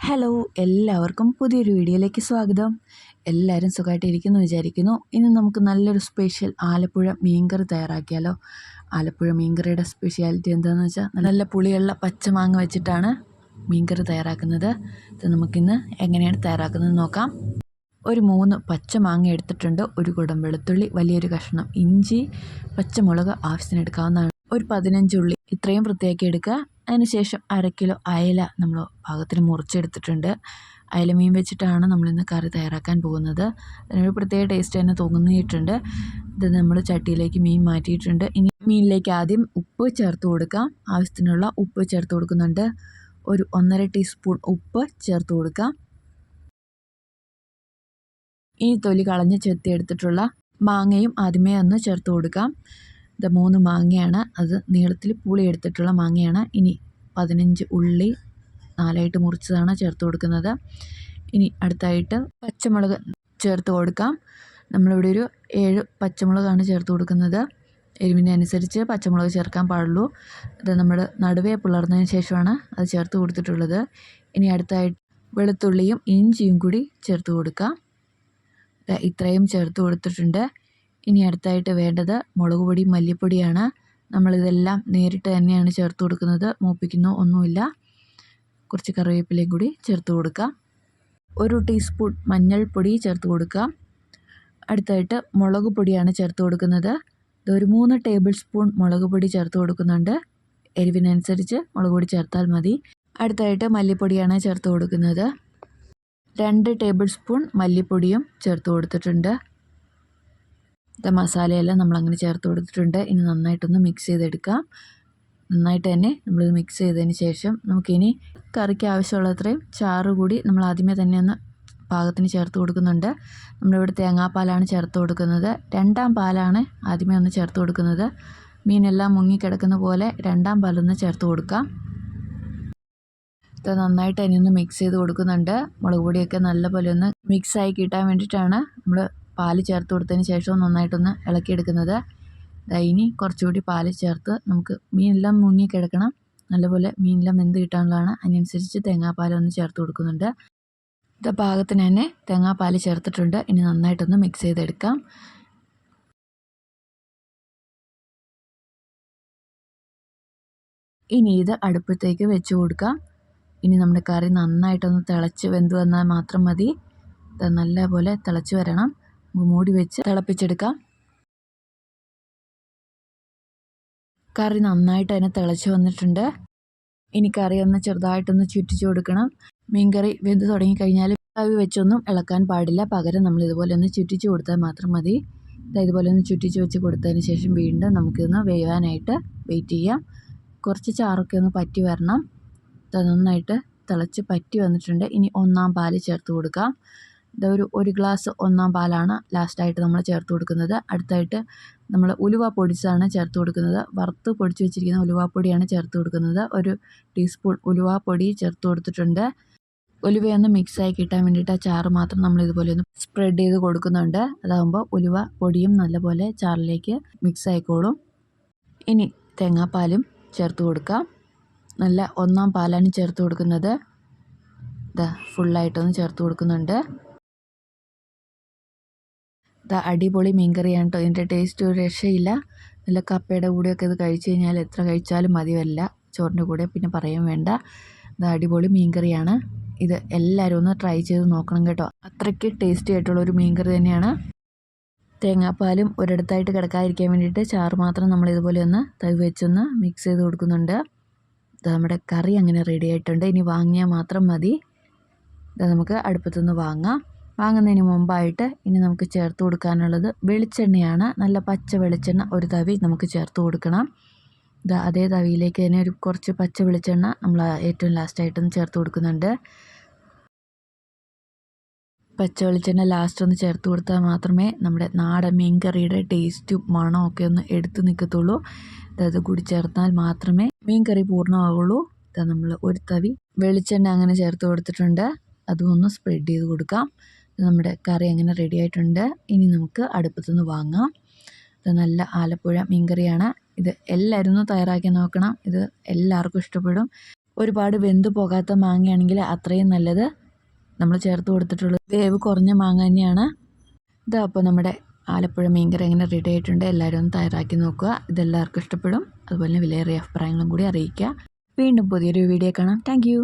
Hello, എല്ലാവർക്കും പുതിയൊരു വീഡിയോയിലേക്ക് സ്വാഗതം. എല്ലാവരും സുഖമായിട്ടിരിക്കുന്നു വിചാരിക്കുന്നു. ഇന്ന് നമുക്ക് നല്ലൊരു സ്പെഷ്യൽ ആലപ്പുഴ മീൻകറി തയ്യാറാക്കിയാലോ. ആലപ്പുഴ മീൻകറിയുടെ സ്പെഷ്യാലിറ്റി എന്താണെന്ന് വെച്ചാൽ നല്ല പുളിയുള്ള പച്ചമാങ്ങ വെച്ചിട്ടാണ് മീൻകറി തയ്യാറാക്കുന്നത്. ഇത് നമുക്കിന്ന് എങ്ങനെയാണ് തയ്യാറാക്കുന്നത് നോക്കാം. ഒരു 3 പച്ചമാങ്ങ എടുത്തിട്ടുണ്ട്, ഒരു കുടം വെളുത്തുള്ളി, വലിയൊരു കഷ്ണം ഇഞ്ചി, പച്ചമുളക് ആവശ്യത്തിന് എടുക്കാവുന്നതാണ്, ഒരു 15 ഉള്ളി, ഇത്രയും വൃത്തിയാക്കി എടുക്കുക. അതിനുശേഷം 1/2 കിലോ അയല നമ്മൾ പാകത്തിന് മുറിച്ചെടുത്തിട്ടുണ്ട്. അയല മീൻ വെച്ചിട്ടാണ് നമ്മളിന്ന് കറി തയ്യാറാക്കാൻ പോകുന്നത്. അതിനൊരു പ്രത്യേക ടേസ്റ്റ് തന്നെ തോന്നിയിട്ടുണ്ട്. ഇത് നമ്മൾ ചട്ടിയിലേക്ക് മീൻ മാറ്റിയിട്ടുണ്ട്. ഇനി മീനിലേക്ക് ആദ്യം ഉപ്പ് ചേർത്ത് കൊടുക്കാം. ആവശ്യത്തിനുള്ള ഉപ്പ് ചേർത്ത് കൊടുക്കുന്നുണ്ട്. ഒരു 1.5 ടീസ്പൂൺ ഉപ്പ് ചേർത്ത് കൊടുക്കാം. ഇനി തൊലി കളഞ്ഞ് ചെത്തിയെടുത്തിട്ടുള്ള മാങ്ങയും ആദ്യമേ ഒന്ന് ചേർത്ത് കൊടുക്കാം. ഇത് 3 മാങ്ങയാണ്, അത് നീളത്തിൽ പുളി എടുത്തിട്ടുള്ള മാങ്ങയാണ്. ഇനി 15 ഉള്ളി 4ആയിട്ട് മുറിച്ചതാണ് ചേർത്ത് കൊടുക്കുന്നത്. ഇനി അടുത്തായിട്ട് പച്ചമുളക് ചേർത്ത് കൊടുക്കാം. നമ്മളിവിടെ ഒരു 7 പച്ചമുളകാണ് ചേർത്ത് കൊടുക്കുന്നത്. എരിവിനനുസരിച്ച് പച്ചമുളക് ചേർക്കാൻ പാടുള്ളൂ. ഇത് നമ്മൾ നടുവേ പിളർന്നതിന് ശേഷമാണ് അത് ചേർത്ത് കൊടുത്തിട്ടുള്ളത്. ഇനി അടുത്തായിട്ട് വെളുത്തുള്ളിയും ഇഞ്ചിയും കൂടി ചേർത്ത് കൊടുക്കാം. ഇത്രയും ചേർത്ത് കൊടുത്തിട്ടുണ്ട്. ഇനി അടുത്തായിട്ട് വേണ്ടത് മുളക് പൊടി, മല്ലിപ്പൊടിയാണ്. നമ്മളിതെല്ലാം നേരിട്ട് തന്നെയാണ് ചേർത്ത് കൊടുക്കുന്നത്, മൂപ്പിക്കുന്നോ ഒന്നുമില്ല. കുറച്ച് കറിവേപ്പിലയും കൂടി ചേർത്ത് കൊടുക്കാം. 1 ടീസ്പൂൺ മഞ്ഞൾപ്പൊടി ചേർത്ത് കൊടുക്കാം. അടുത്തായിട്ട് മുളക് പൊടിയാണ് ചേർത്ത് കൊടുക്കുന്നത്. ഒരു 3 ടേബിൾ സ്പൂൺ മുളക് പൊടി ചേർത്ത് കൊടുക്കുന്നുണ്ട്. എരിവിനനുസരിച്ച് മുളക് പൊടി ചേർത്താൽ മതി. അടുത്തായിട്ട് മല്ലിപ്പൊടിയാണ് ചേർത്ത് കൊടുക്കുന്നത്. 2 ടേബിൾ സ്പൂൺ മല്ലിപ്പൊടിയും ചേർത്ത് കൊടുത്തിട്ടുണ്ട്. മസാലയെല്ലാം നമ്മളങ്ങനെ ചേർത്ത് കൊടുത്തിട്ടുണ്ട്. ഇനി നന്നായിട്ടൊന്ന് മിക്സ് ചെയ്തെടുക്കാം. നന്നായിട്ട് തന്നെ നമ്മളിത് മിക്സ് ചെയ്തതിന് ശേഷം നമുക്കിനി കറിക്ക് ആവശ്യമുള്ളത്രയും ചാറ് കൂടി നമ്മൾ ആദ്യമേ തന്നെ ഒന്ന് പാകത്തിന് ചേർത്ത് കൊടുക്കുന്നുണ്ട്. നമ്മളിവിടെ തേങ്ങാപ്പാലാണ് ചേർത്ത് കൊടുക്കുന്നത്. 2ാം പാലാണ് ആദ്യമേ ഒന്ന് ചേർത്ത് കൊടുക്കുന്നത്. മീനെല്ലാം മുങ്ങിക്കിടക്കുന്ന പോലെ 2ാം പാലൊന്ന് ചേർത്ത് കൊടുക്കാം. ഇത് നന്നായിട്ട് അതിനൊന്ന് മിക്സ് ചെയ്ത് കൊടുക്കുന്നുണ്ട്. മുളക് പൊടിയൊക്കെ നല്ലപോലെ ഒന്ന് മിക്സായി കിട്ടാൻ വേണ്ടിയിട്ടാണ് നമ്മൾ പാല് ചേർത്ത് കൊടുത്തതിന് ശേഷം നന്നായിട്ടൊന്ന് ഇളക്കിയെടുക്കുന്നത്. ഇനി കുറച്ചുകൂടി പാല് ചേർത്ത് നമുക്ക് മീനെല്ലാം മുങ്ങിക്കിടക്കണം, നല്ലപോലെ മീനെല്ലാം വെന്ത് കിട്ടാനുള്ളതാണ്. അതിനനുസരിച്ച് തേങ്ങാപ്പാലൊന്ന് ചേർത്ത് കൊടുക്കുന്നുണ്ട്. ഇത് പാകത്തിന് തന്നെ തേങ്ങാപ്പാൽ ചേർത്തിട്ടുണ്ട്. ഇനി നന്നായിട്ടൊന്ന് മിക്സ് ചെയ്തെടുക്കാം. ഇനി ഇത് അടുപ്പത്തേക്ക് വെച്ച് കൊടുക്കാം. ഇനി നമ്മുടെ കറി നന്നായിട്ടൊന്ന് തിളച്ച് വെന്ത് വന്നാൽ മാത്രം മതി. ഇത് നല്ലപോലെ തിളച്ച് വരണം. മൂടി വെച്ച് തിളപ്പിച്ചെടുക്കാം. കറി നന്നായിട്ട് തന്നെ തിളച്ച് വന്നിട്ടുണ്ട്. ഇനി കറി ഒന്ന് ചെറുതായിട്ടൊന്ന് ചുറ്റിച്ച് കൊടുക്കണം. മീൻകറി വെന്ത് തുടങ്ങിക്കഴിഞ്ഞാൽ തവി വെച്ചൊന്നും ഇളക്കാൻ പാടില്ല. പകരം നമ്മൾ ഇതുപോലെ ഒന്ന് ചുറ്റിച്ച് കൊടുത്താൽ മാത്രം മതി. ഇതുപോലെ ഒന്ന് ചുറ്റിച്ച് വെച്ച് കൊടുത്തതിന് ശേഷം വീണ്ടും നമുക്കിതൊന്ന് വേവാനായിട്ട് വെയിറ്റ് ചെയ്യാം. കുറച്ച് ചാറൊക്കെ ഒന്ന് പറ്റി വരണം. നന്നായിട്ട് തിളച്ച് പറ്റി വന്നിട്ടുണ്ട്. ഇനി 1ാം പാല് ചേർത്ത് കൊടുക്കാം. ഒരു ഗ്ലാസ് 1ാം പാലാണ് ലാസ്റ്റായിട്ട് നമ്മൾ ചേർത്ത് കൊടുക്കുന്നത്. അടുത്തായിട്ട് നമ്മൾ ഉലുവ പൊടിച്ചതാണ് ചേർത്ത് കൊടുക്കുന്നത്. വറുത്ത് പൊടിച്ച് വെച്ചിരിക്കുന്ന ഉലുവാപ്പൊടിയാണ് ചേർത്ത് കൊടുക്കുന്നത്. 1 ടീസ്പൂൺ ഉലുവാപ്പൊടി ചേർത്ത് കൊടുത്തിട്ടുണ്ട്. ഉലുവയൊന്ന് മിക്സായി കിട്ടാൻ വേണ്ടിയിട്ട് ആ ചാറ് മാത്രം നമ്മൾ ഇതുപോലെ ഒന്ന് സ്പ്രെഡ് ചെയ്ത് കൊടുക്കുന്നുണ്ട്. അതാകുമ്പോൾ ഉലുവ പൊടിയും നല്ലപോലെ ചാറിലേക്ക് മിക്സ് ആയിക്കോളും. ഇനി തേങ്ങാപ്പാലും ചേർത്ത് കൊടുക്കാം. നല്ല 1ാം പാലാണ് ചേർത്ത് കൊടുക്കുന്നത്. ഫുള്ളായിട്ടൊന്ന് ചേർത്ത് കൊടുക്കുന്നുണ്ട്. അടിപൊളി മീൻകറിയാണ് കേട്ടോ. ഇതിൻ്റെ ടേസ്റ്റ് ഒരു രക്ഷയില്ല. നല്ല കപ്പയുടെ കൂടെയൊക്കെ ഇത് കഴിച്ച് കഴിഞ്ഞാൽ എത്ര കഴിച്ചാലും മതി വരില്ല. ചോറിൻ്റെ കൂടെ പിന്നെ പറയാൻ വേണ്ട. അടിപൊളി മീൻകറിയാണ്. ഇത് എല്ലാവരും ഒന്ന് ട്രൈ ചെയ്ത് നോക്കണം കേട്ടോ. അത്രയ്ക്ക് ടേസ്റ്റി ആയിട്ടുള്ളൊരു മീൻകറി തന്നെയാണ്. തേങ്ങാപ്പാലും ഒരിടത്തായിട്ട് കിടക്കാതിരിക്കാൻ വേണ്ടിയിട്ട് ചാറ് മാത്രം നമ്മൾ ഇതുപോലെ ഒന്ന് തവി വെച്ചൊന്ന് മിക്സ് ചെയ്ത് കൊടുക്കുന്നുണ്ട്. നമ്മുടെ കറി അങ്ങനെ റെഡി ആയിട്ടുണ്ട്. ഇനി വാങ്ങിയാൽ മാത്രം മതി. നമുക്ക് അടുപ്പത്തുനിന്ന് വാങ്ങുന്നതിന് മുമ്പായിട്ട് ഇനി നമുക്ക് ചേർത്ത് കൊടുക്കാനുള്ളത് വെളിച്ചെണ്ണയാണ്. നല്ല പച്ച വെളിച്ചെണ്ണ ഒരു തവി നമുക്ക് ചേർത്ത് കൊടുക്കണം. അതേ തവിയിലേക്ക് തന്നെ കുറച്ച് പച്ച വെളിച്ചെണ്ണ നമ്മൾ ഏറ്റവും ലാസ്റ്റായിട്ടൊന്ന് ചേർത്ത് കൊടുക്കുന്നുണ്ട്. പച്ച വെളിച്ചെണ്ണ ലാസ്റ്റ് ഒന്ന് ചേർത്ത് കൊടുത്താൽ മാത്രമേ നമ്മുടെ നാടൻ മീൻകറിയുടെ ടേസ്റ്റും മണവും ഒക്കെ ഒന്ന് എടുത്ത് നിൽക്കത്തുള്ളൂ. അത് കൂടി ചേർത്താൽ മാത്രമേ മീൻകറി പൂർണ്ണമാവുള്ളൂ. നമ്മൾ ഒരു തവി വെളിച്ചെണ്ണ അങ്ങനെ ചേർത്ത് കൊടുത്തിട്ടുണ്ട്. അതും ഒന്ന് സ്പ്രെഡ് ചെയ്ത് കൊടുക്കാം. നമ്മുടെ കറി അങ്ങനെ റെഡി ആയിട്ടുണ്ട്. ഇനി നമുക്ക് അടുപ്പത്തുനിന്ന് വാങ്ങാം. ഇത് നല്ല ആലപ്പുഴ മീൻകറിയാണ്. ഇത് എല്ലാവരും ഒന്ന് തയ്യാറാക്കി നോക്കണം. ഇത് എല്ലാവർക്കും ഇഷ്ടപ്പെടും. ഒരുപാട് വെന്ത് പോകാത്ത മാങ്ങയാണെങ്കിൽ അത്രയും നല്ലത്. നമ്മൾ ചേർത്ത് കൊടുത്തിട്ടുള്ളത് വേവ് കുറഞ്ഞ മാങ്ങ തന്നെയാണ്. ഇതാ അപ്പോൾ നമ്മുടെ ആലപ്പുഴ മീൻകറി എങ്ങനെ റെഡി ആയിട്ടുണ്ട്. എല്ലാവരും ഒന്ന് തയ്യാറാക്കി നോക്കുക. ഇതെല്ലാവർക്കും ഇഷ്ടപ്പെടും. അതുപോലെ വിലയേറിയ അഭിപ്രായങ്ങളും കൂടി അറിയിക്കുക. വീണ്ടും പുതിയൊരു വീഡിയോ കാണാം. താങ്ക്